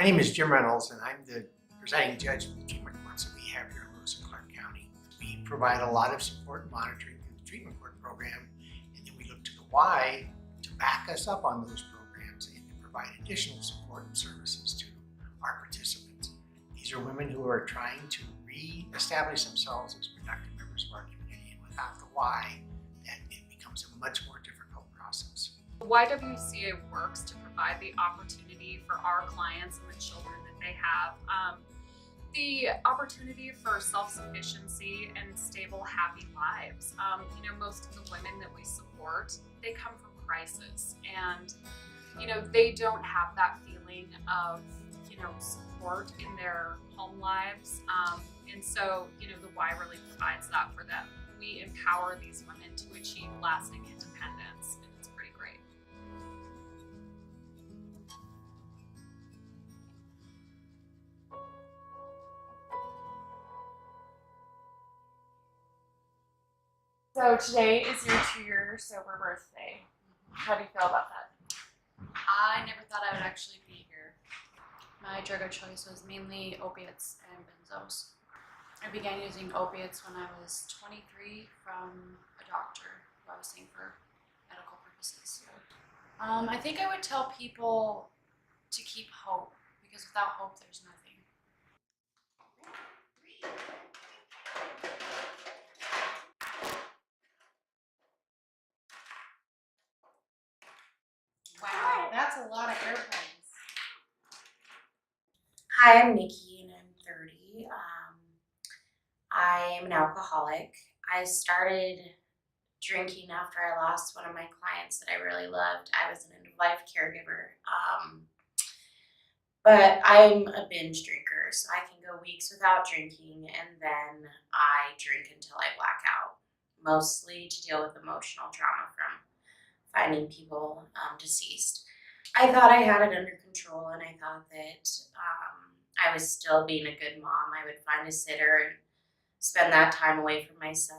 My name is Jim Reynolds, and I'm the presiding judge of the treatment courts that we have here in Lewis and Clark County. We provide a lot of support and monitoring through the treatment court program, and then we look to the Y to back us up on those programs and to provide additional support and services to our participants. These are women who are trying to re-establish themselves as productive members of our community, and without the Y, then it becomes a much more difficult process. YWCA works to provide the opportunity for our clients and the children that they have, the opportunity for self-sufficiency and stable, happy lives. Most of the women that we support, they come from crisis, and they don't have that feeling of support in their home lives, and so the Y really provides that for them. We empower these women to achieve lasting independence, and it's pretty great. So today is your 2-year sober birthday. How do you feel about that? I never thought I would actually be here. My drug of choice was mainly opiates and benzos. I began using opiates when I was 23 from a doctor who I was seeing for medical purposes. I think I would tell people to keep hope, because without hope there's nothing. Wow, that's a lot of airplanes. Hi, I'm Nikki and I'm 30. I am an alcoholic. I started drinking after I lost one of my clients that I really loved. I was an end-of-life caregiver. But I'm a binge drinker, so I can go weeks without drinking, and then I drink until I black out, mostly to deal with emotional trauma from finding people deceased. I thought I had it under control, and I thought that I was still being a good mom. I would find a sitter and spend that time away from my son.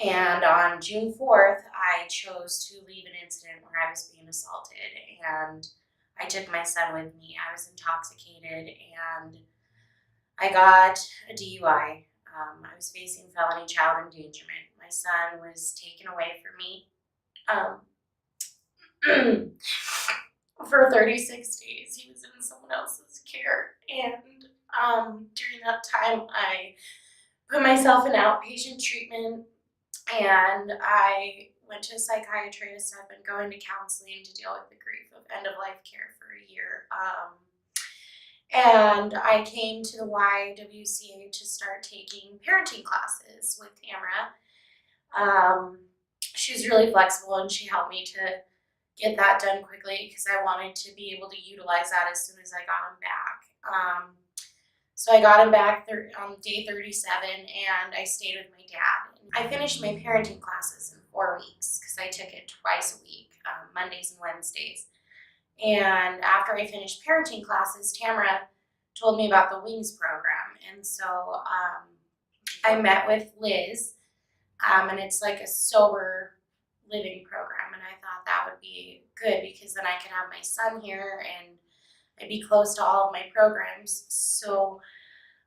And on June 4th, I chose to leave an incident where I was being assaulted, and I took my son with me. I was intoxicated, and I got a DUI. I was facing felony child endangerment. My son was taken away from me for 36 days. He was in someone else's care, and during that time, I put myself in outpatient treatment, and I went to a psychiatrist. I've been going to counseling to deal with the grief of end-of-life care for a year. And I came to the YWCA to start taking parenting classes with Tamara. She was really flexible, and she helped me to get that done quickly because I wanted to be able to utilize that as soon as I got him back. So I got him back on day 37, and I stayed with my dad. I finished my parenting classes in 4 weeks because I took it twice a week, Mondays and Wednesdays. And after I finished parenting classes, Tamara told me about the WINGS program. And so I met with Liz, and it's like a sober living program. And I thought that would be good because then I could have my son here and I'd be close to all of my programs. So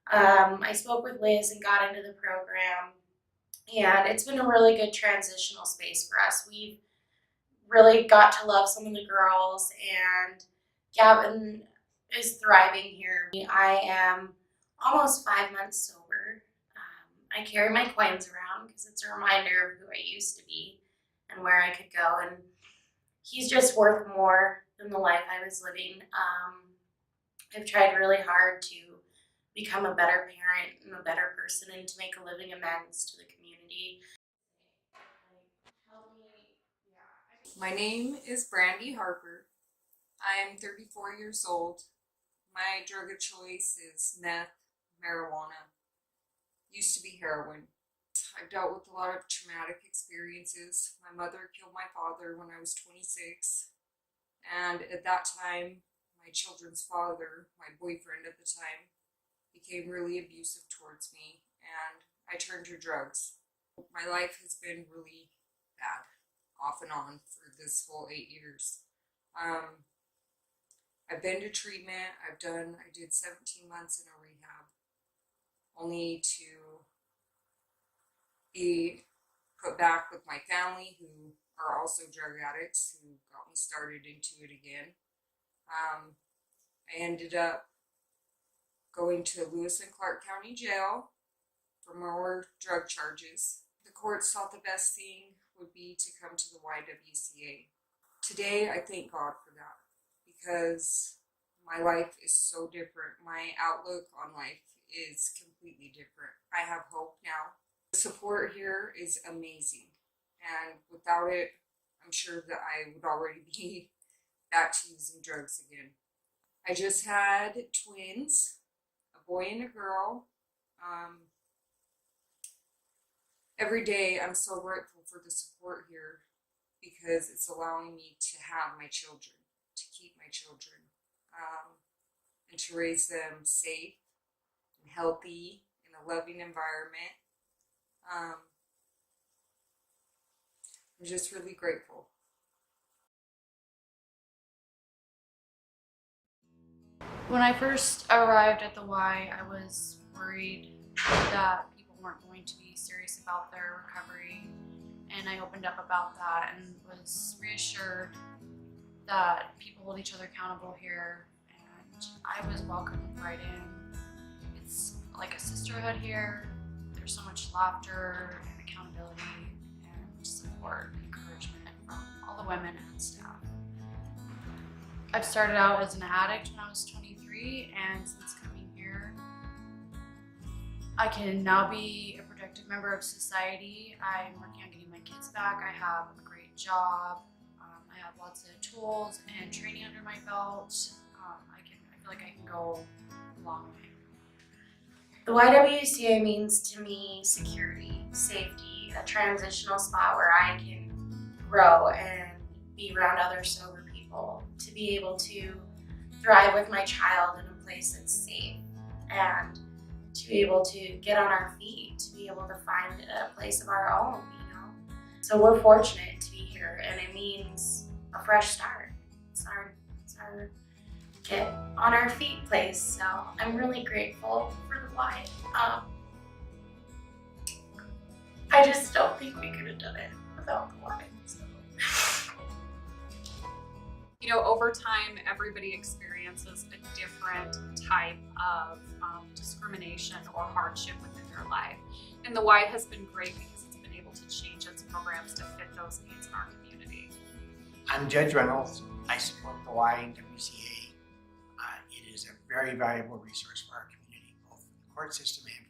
I spoke with Liz and got into the program, and it's been a really good transitional space for us. We've really got to love some of the girls, and Gavin is thriving here. I am almost 5 months sober. I carry my coins around because it's a reminder of who I used to be and where I could go, and he's just worth more than the life I was living. I've tried really hard to become a better parent and a better person and to make a living amends to the community. My name is Brandy Harper. I am 34 years old. My drug of choice is meth, marijuana. Used to be heroin. I've dealt with a lot of traumatic experiences. My mother killed my father when I was 26. And at that time, my children's father, my boyfriend at the time, became really abusive towards me, and I turned to drugs. My life has been really bad, off and on, for this whole 8 years. I've been to treatment. I did 17 months in a rehab, only to be put back with my family who are also drug addicts who got me started into it again. I ended up going to Lewis and Clark County Jail for more drug charges. The courts thought the best thing would be to come to the YWCA. Today, I thank God for that because my life is so different. My outlook on life is completely different. I have hope now. The support here is amazing, and without it, I'm sure that I would already be back to using drugs again. I just had twins, a boy and a girl. Every day I'm so grateful for the support here because it's allowing me to have my children, to keep my children, and to raise them safe and healthy in a loving environment. I'm just really grateful. When I first arrived at the Y, I was worried that people weren't going to be serious about their recovery, and I opened up about that and was reassured that people hold each other accountable here, and I was welcomed right in. It's like a sisterhood here. There's so much laughter and accountability and support and encouragement from all the women and staff. I've started out as an addict when I was 23, and since coming here, I can now be a productive member of society. I'm working on getting my kids back. I have a great job. I have lots of tools and training under my belt. I feel like I can go a long way. The YWCA means to me security, safety, a transitional spot where I can grow and be around other sober people, to be able to thrive with my child in a place that's safe, and to be able to get on our feet, to be able to find a place of our own, you know. So we're fortunate to be here, and it means a fresh start. It's our get on our feet place. So I'm really grateful for the Y. I just don't think we could have done it without the Y. So. You know, over time, everybody experiences a different type of discrimination or hardship within their life. And the Y has been great because it's been able to change its programs to fit those needs in our community. I'm Judge Reynolds. I support the YWCA. It is a very valuable resource for our community, both for the court system and